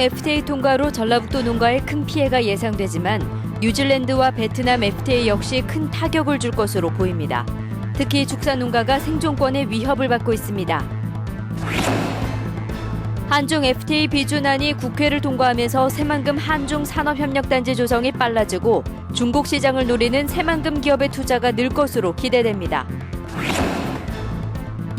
FTA 통과로 전라북도 농가에 큰 피해가 예상되지만 뉴질랜드와 베트남 FTA 역시 큰 타격을 줄 것으로 보입니다. 특히 축산 농가가 생존권에 위협을 받고 있습니다. 한중 FTA 비준안이 국회를 통과하면서 새만금 한중 산업협력단지 조성이 빨라지고 중국 시장을 노리는 새만금 기업의 투자가 늘 것으로 기대됩니다.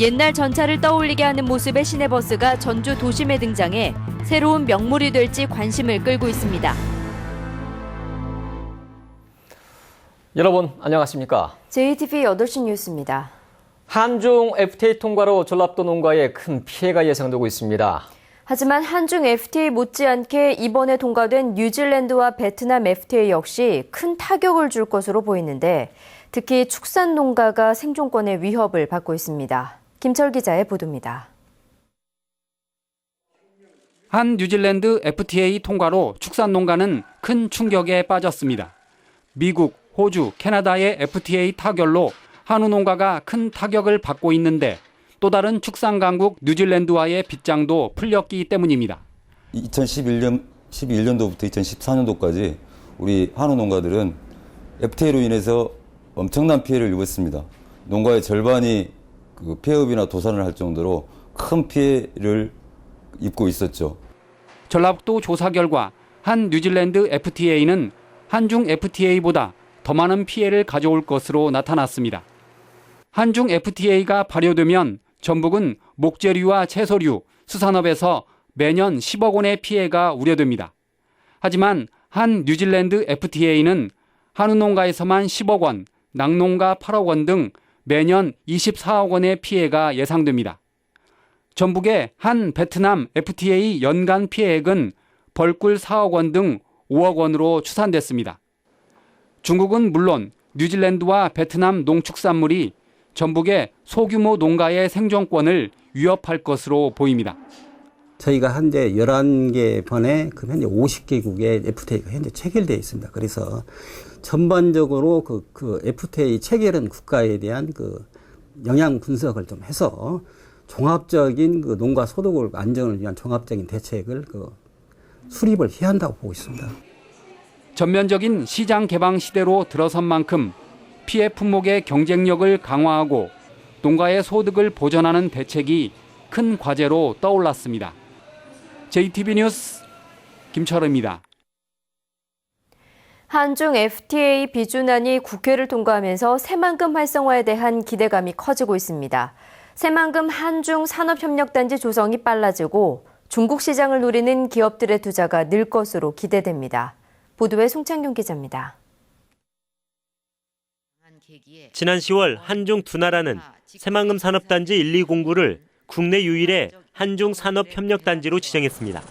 옛날 전차를 떠올리게 하는 모습의 시내버스가 전주 도심에 등장해 새로운 명물이 될지 관심을 끌고 있습니다. 여러분 안녕하십니까? JTV 8시 뉴스입니다. 한중 FTA 통과로 전라도 농가에 큰 피해가 예상되고 있습니다. 하지만 한중 FTA 못지않게 이번에 통과된 뉴질랜드와 베트남 FTA 역시 큰 타격을 줄 것으로 보이는데 특히 축산 농가가 생존권의 위협을 받고 있습니다. 김철 기자의 보도입니다. 한 뉴질랜드 FTA 통과로 축산 농가는 큰 충격에 빠졌습니다. 미국, 호주, 캐나다의 FTA 타결로 한우 농가가 큰 타격을 받고 있는데 또 다른 축산 강국 뉴질랜드와의 빗장도 풀렸기 때문입니다. 2011년도부터 2014년도까지 우리 한우 농가들은 FTA로 인해서 엄청난 피해를 입었습니다. 농가의 절반이 폐업이나 도산을 할 정도로 큰 피해를 입고 있었죠. 전라북도 조사 결과 한 뉴질랜드 FTA는 한중 FTA보다 더 많은 피해를 가져올 것으로 나타났습니다. 한중 FTA가 발효되면 전북은 목재류와 채소류, 수산업에서 매년 10억 원의 피해가 우려됩니다. 하지만 한 뉴질랜드 FTA는 한우 농가에서만 10억 원, 낙농가 8억 원 등 매년 24억 원의 피해가 예상됩니다. 전북의 한 베트남 FTA 연간 피해액은 벌꿀 4억 원 등 5억 원으로 추산됐습니다. 중국은 물론 뉴질랜드와 베트남 농축산물이 전북의 소규모 농가의 생존권을 위협할 것으로 보입니다. 저희가 현재 11개 번에 현재 50개국의 FTA가 현재 체결되어 있습니다. 그래서 전반적으로 그 FTA 체결한 국가에 대한 영향 분석을 좀 해서 종합적인 농가 소득 안정을 위한 종합적인 대책을 수립을 해야 한다고 보고 있습니다. 전면적인 시장 개방 시대로 들어선 만큼 피해 품목의 경쟁력을 강화하고 농가의 소득을 보전하는 대책이 큰 과제로 떠올랐습니다. JTB 뉴스 김철우입니다. 한중 FTA 비준안이 국회를 통과하면서 새만금 활성화에 대한 기대감이 커지고 있습니다. 새만금 한중 산업협력단지 조성이 빨라지고 중국 시장을 노리는 기업들의 투자가 늘 것으로 기대됩니다. 보도에 송창균 기자입니다. 지난 10월 한중 두 나라는 새만금 산업단지 1,209를 국내 유일의 한중 산업협력단지로 지정했습니다.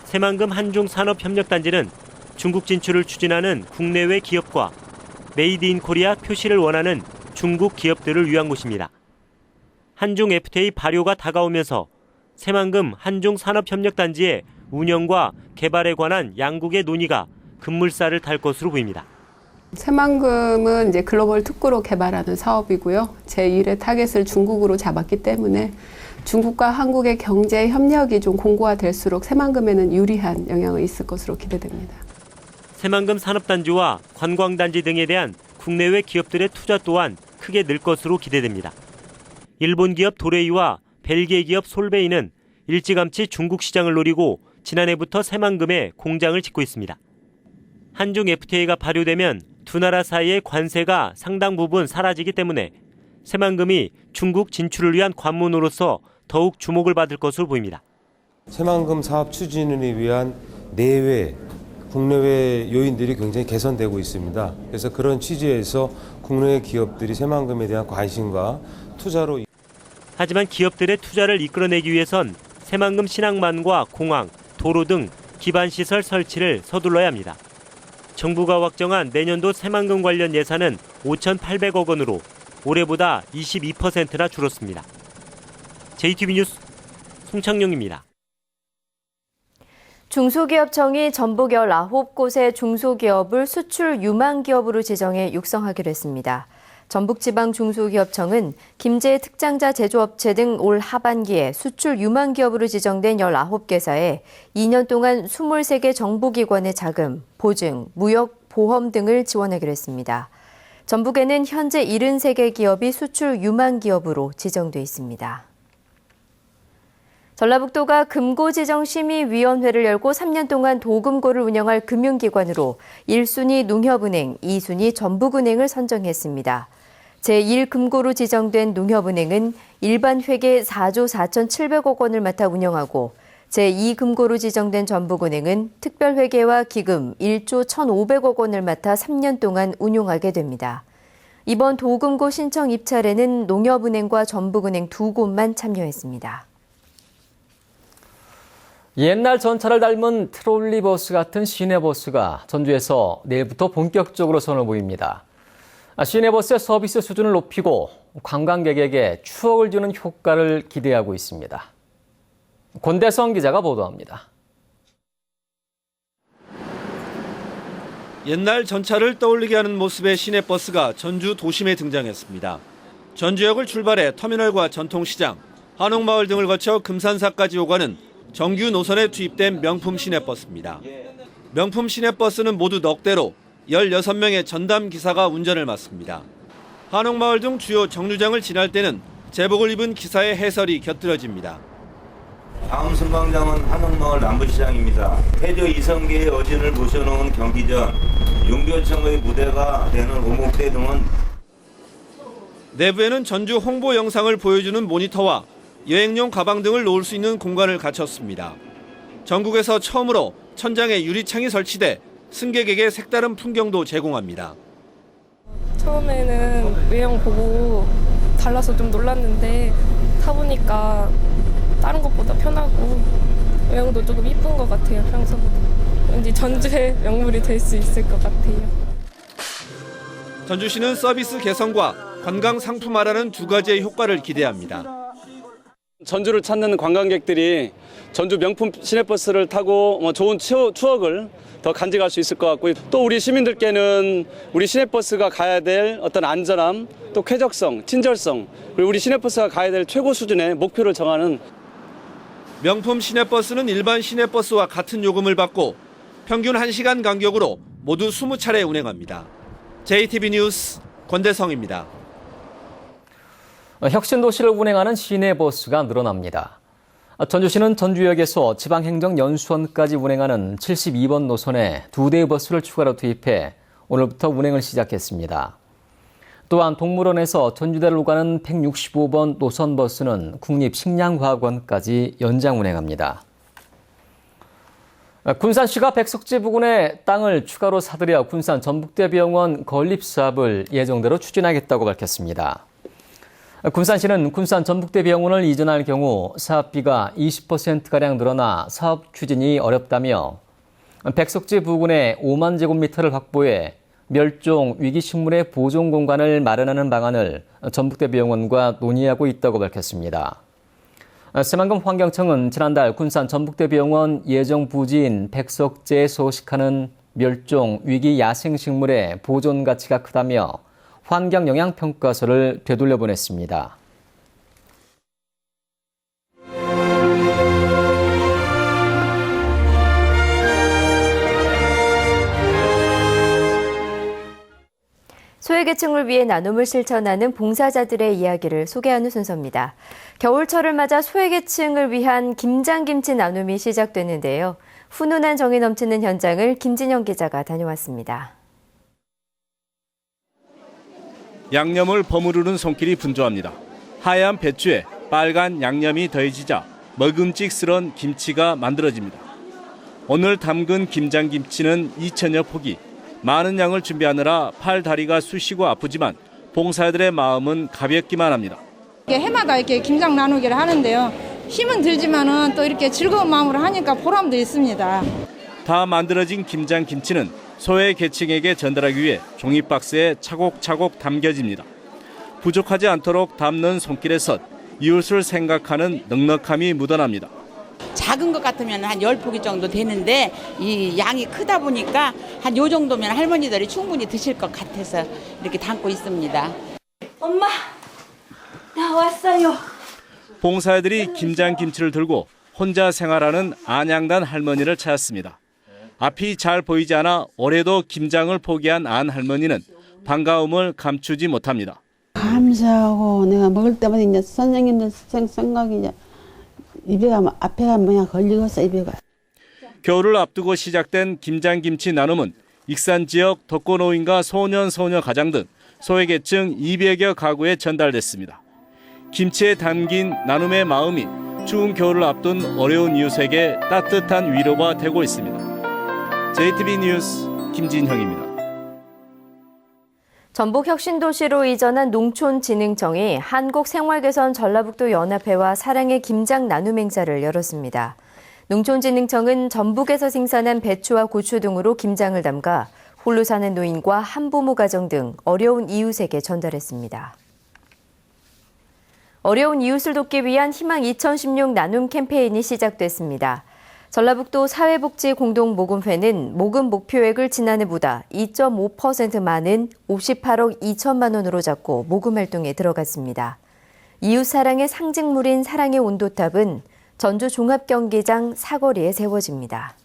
새만금 한중 산업협력단지는 중국 진출을 추진하는 국내외 기업과 메이드 인 코리아 표시를 원하는 중국 기업들을 위한 곳입니다. 한중 FTA 발효가 다가오면서 새만금 한중 산업협력단지의 운영과 개발에 관한 양국의 논의가 급물살을 탈 것으로 보입니다. 새만금은 이제 글로벌 특구로 개발하는 사업이고요. 제1의 타겟을 중국으로 잡았기 때문에 중국과 한국의 경제 협력이 좀 공고화될수록 새만금에는 유리한 영향이 있을 것으로 기대됩니다. 새만금 산업단지와 관광단지 등에 대한 국내외 기업들의 투자 또한 크게 늘 것으로 기대됩니다. 일본 기업 도레이와 벨기에 기업 솔베이는 일찌감치 중국 시장을 노리고 지난해부터 새만금에 공장을 짓고 있습니다. 한중 FTA가 발효되면 두 나라 사이의 관세가 상당 부분 사라지기 때문에 새만금이 중국 진출을 위한 관문으로서 더욱 주목을 받을 것으로 보입니다. 새만금 사업 추진을 위한 내외, 국내외 요인들이 굉장히 개선되고 있습니다. 그래서 그런 취지에서 국내 기업들이 새만금에 대한 관심과 투자로 하지만 기업들의 투자를 이끌어내기 위해선 새만금 신항만과 공항, 도로 등 기반시설 설치를 서둘러야 합니다. 정부가 확정한 내년도 새만금 관련 예산은 5,800억 원으로 올해보다 22%나 줄었습니다. JTB 뉴스 송창용입니다. 중소기업청이 전북 19곳의 중소기업을 수출 유망기업으로 지정해 육성하기로 했습니다. 전북지방중소기업청은 김제 특장자 제조업체 등 올 하반기에 수출 유망 기업으로 지정된 19개사에 2년 동안 23개 정부기관의 자금, 보증, 무역, 보험 등을 지원하기로 했습니다. 전북에는 현재 73개 기업이 수출 유망 기업으로 지정돼 있습니다. 전라북도가 금고지정심의위원회를 열고 3년 동안 도금고를 운영할 금융기관으로 1순위 농협은행, 2순위 전북은행을 선정했습니다. 제1금고로 지정된 농협은행은 일반 회계 4조 4,700억 원을 맡아 운영하고 제2금고로 지정된 전북은행은 특별회계와 기금 1조 1,500억 원을 맡아 3년 동안 운용하게 됩니다. 이번 도금고 신청 입찰에는 농협은행과 전북은행 두 곳만 참여했습니다. 옛날 전차를 닮은 트롤리버스 같은 시내버스가 전주에서 내일부터 본격적으로 선을 보입니다. 시내버스의 서비스 수준을 높이고 관광객에게 추억을 주는 효과를 기대하고 있습니다. 권대성 기자가 보도합니다. 옛날 전차를 떠올리게 하는 모습의 시내버스가 전주 도심에 등장했습니다. 전주역을 출발해 터미널과 전통시장, 한옥마을 등을 거쳐 금산사까지 오가는 정규 노선에 투입된 명품 시내버스입니다. 명품 시내버스는 모두 넉 대로 16명의 전담 기사가 운전을 맡습니다. 한옥마을 등 주요 정류장을 지날 때는 제복을 입은 기사의 해설이 곁들여집니다. 다음 승강장은 한옥마을 남부시장입니다. 해저 이성계의 어진을 모셔놓은 경기전, 용변청의 무대가 되는 오목대 등은 내부에는 전주 홍보 영상을 보여주는 모니터와 여행용 가방 등을 놓을 수 있는 공간을 갖췄습니다. 전국에서 처음으로 천장에 유리창이 설치돼 승객에게 색다른 풍경도 제공합니다. 처음에는 외형 보고 달라서 좀 놀랐는데 타보니까 다른 것보다 편하고 외형도 조금 이쁜 것 같아요, 평소보다. 왠지 전주의 명물이 될 수 있을 것 같아요. 전주시는 서비스 개선과 관광 상품화라는 두 가지의 효과를 기대합니다. 전주를 찾는 관광객들이 전주 명품 시내버스를 타고 좋은 추억을 더 간직할 수 있을 것 같고, 또 우리 시민들께는 우리 시내버스가 가야 될 어떤 안전함, 또 쾌적성, 친절성, 그리고 우리 시내버스가 가야 될 최고 수준의 목표를 정하는. 명품 시내버스는 일반 시내버스와 같은 요금을 받고 평균 1시간 간격으로 모두 20차례 운행합니다. JTB 뉴스 권대성입니다. 혁신도시를 운행하는 시내버스가 늘어납니다. 전주시는 전주역에서 지방행정연수원까지 운행하는 72번 노선에 2대의 버스를 추가로 투입해 오늘부터 운행을 시작했습니다. 또한 동물원에서 전주대를 오가는 165번 노선 버스는 국립식량과학원까지 연장 운행합니다. 군산시가 백석지 부근에 땅을 추가로 사들여 군산 전북대병원 건립 사업을 예정대로 추진하겠다고 밝혔습니다. 군산시는 군산 전북대병원을 이전할 경우 사업비가 20%가량 늘어나 사업 추진이 어렵다며 백석지 부근에 5만 제곱미터를 확보해 멸종 위기식물의 보존 공간을 마련하는 방안을 전북대병원과 논의하고 있다고 밝혔습니다. 새만금 환경청은 지난달 군산 전북대병원 예정 부지인 백석제에 서식하는 멸종 위기 야생식물의 보존 가치가 크다며 환경영향평가서를 되돌려 보냈습니다. 소외계층을 위해 나눔을 실천하는 봉사자들의 이야기를 소개하는 순서입니다. 겨울철을 맞아 소외계층을 위한 김장김치 나눔이 시작됐는데요. 훈훈한 정이 넘치는 현장을 김진영 기자가 다녀왔습니다. 양념을 버무르는 손길이 분주합니다. 하얀 배추에 빨간 양념이 더해지자 먹음직스러운 김치가 만들어집니다. 오늘 담근 김장김치는 2,000여 포기. 많은 양을 준비하느라 팔, 다리가 쑤시고 아프지만 봉사자들의 마음은 가볍기만 합니다. 해마다 이렇게 김장 나누기를 하는데요. 힘은 들지만은 또 이렇게 즐거운 마음으로 하니까 보람도 있습니다. 다 만들어진 김장김치는 소외 계층에게 전달하기 위해 종이박스에 차곡차곡 담겨집니다. 부족하지 않도록 담는 손길의 선, 이웃을 생각하는 넉넉함이 묻어납니다. 작은 것 같으면 한 10포기 정도 되는데 이 양이 크다 보니까 한 요 정도면 할머니들이 충분히 드실 것 같아서 이렇게 담고 있습니다. 엄마, 나 왔어요. 봉사자들이 김장김치를 들고 혼자 생활하는 안양단 할머니를 찾았습니다. 앞이 잘 보이지 않아 올해도 김장을 포기한 안 할머니는 반가움을 감추지 못합니다. 감사하고 내가 먹을 때마다 이제 선생님들 생각이 이제 입에 가면 앞에가 뭐냐 걸리겠어 입에 가. 겨울을 앞두고 시작된 김장김치 나눔은 익산 지역 독거노인과 소년 소녀 가장 등 소외계층 200여 가구에 전달됐습니다. 김치에 담긴 나눔의 마음이 추운 겨울을 앞둔 어려운 이웃에게 따뜻한 위로가 되고 있습니다. JTB 뉴스 김진형입니다. 전북혁신도시로 이전한 농촌진흥청이 한국생활개선 전라북도 연합회와 사랑의 김장 나눔 행사를 열었습니다. 농촌진흥청은 전북에서 생산한 배추와 고추 등으로 김장을 담가 홀로 사는 노인과 한부모 가정 등 어려운 이웃에게 전달했습니다. 어려운 이웃을 돕기 위한 희망 2016 나눔 캠페인이 시작됐습니다. 전라북도 사회복지공동모금회는 모금 목표액을 지난해보다 2.5% 많은 58억 2천만 원으로 잡고 모금 활동에 들어갔습니다. 이웃 사랑의 상징물인 사랑의 온도탑은 전주 종합경기장 사거리에 세워집니다.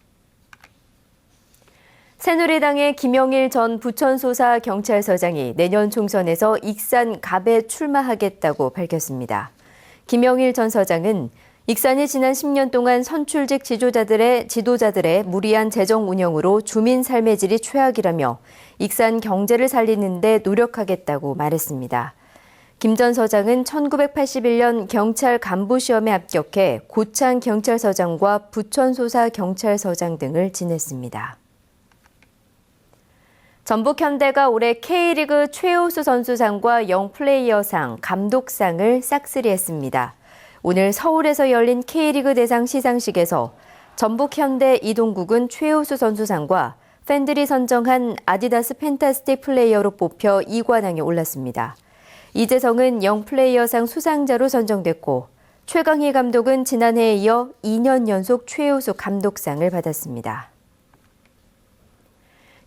새누리당의 김영일 전 부천소사 경찰서장이 내년 총선에서 익산 갑에 출마하겠다고 밝혔습니다. 김영일 전 서장은 익산이 지난 10년 동안 선출직 지도자들의 무리한 재정 운영으로 주민 삶의 질이 최악이라며 익산 경제를 살리는 데 노력하겠다고 말했습니다. 김 전 서장은 1981년 경찰 간부 시험에 합격해 고창 경찰서장과 부천소사 경찰서장 등을 지냈습니다. 전북현대가 올해 K리그 최우수 선수상과 영플레이어상, 감독상을 싹쓸이했습니다. 오늘 서울에서 열린 K리그 대상 시상식에서 전북현대 이동국은 최우수 선수상과 팬들이 선정한 아디다스 팬타스틱 플레이어로 뽑혀 2관왕에 올랐습니다. 이재성은 영플레이어상 수상자로 선정됐고 최강희 감독은 지난해에 이어 2년 연속 최우수 감독상을 받았습니다.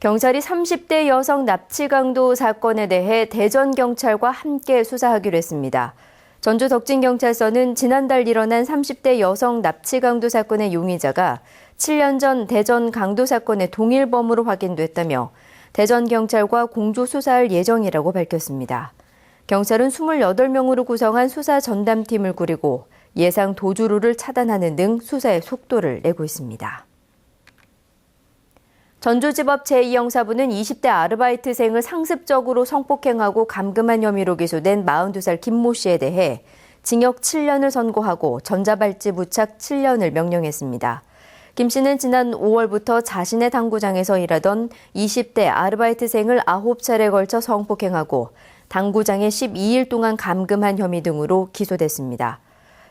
경찰이 30대 여성 납치 강도 사건에 대해 대전경찰과 함께 수사하기로 했습니다. 전주 덕진경찰서는 지난달 일어난 30대 여성 납치 강도 사건의 용의자가 7년 전 대전 강도 사건의 동일범으로 확인됐다며 대전경찰과 공조 수사할 예정이라고 밝혔습니다. 경찰은 28명으로 구성한 수사 전담팀을 꾸리고 예상 도주로를 차단하는 등 수사의 속도를 내고 있습니다. 전주지법 제2형사부는 20대 아르바이트생을 상습적으로 성폭행하고 감금한 혐의로 기소된 42살 김모 씨에 대해 징역 7년을 선고하고 전자발찌 부착 7년을 명령했습니다. 김 씨는 지난 5월부터 자신의 당구장에서 일하던 20대 아르바이트생을 9차례에 걸쳐 성폭행하고 당구장에 12일 동안 감금한 혐의 등으로 기소됐습니다.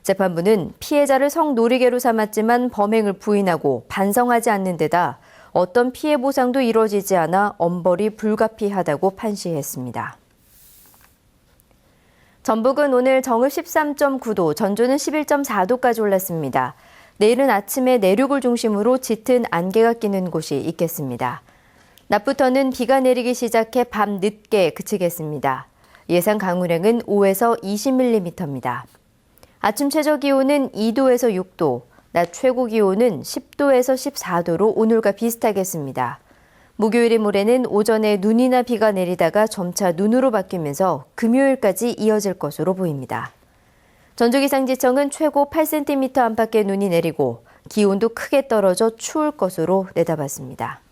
재판부는 피해자를 성놀이개로 삼았지만 범행을 부인하고 반성하지 않는 데다 어떤 피해 보상도 이루어지지 않아 엄벌이 불가피하다고 판시했습니다. 전북은 오늘 정읍 13.9도, 전주는 11.4도까지 올랐습니다. 내일은 아침에 내륙을 중심으로 짙은 안개가 끼는 곳이 있겠습니다. 낮부터는 비가 내리기 시작해 밤 늦게 그치겠습니다. 예상 강우량은 5에서 20mm입니다. 아침 최저 기온은 2도에서 6도, 낮 최고 기온은 10도에서 14도로 오늘과 비슷하겠습니다. 목요일의 모레는 오전에 눈이나 비가 내리다가 점차 눈으로 바뀌면서 금요일까지 이어질 것으로 보입니다. 전주기상지청은 최고 8cm 안팎의 눈이 내리고 기온도 크게 떨어져 추울 것으로 내다봤습니다.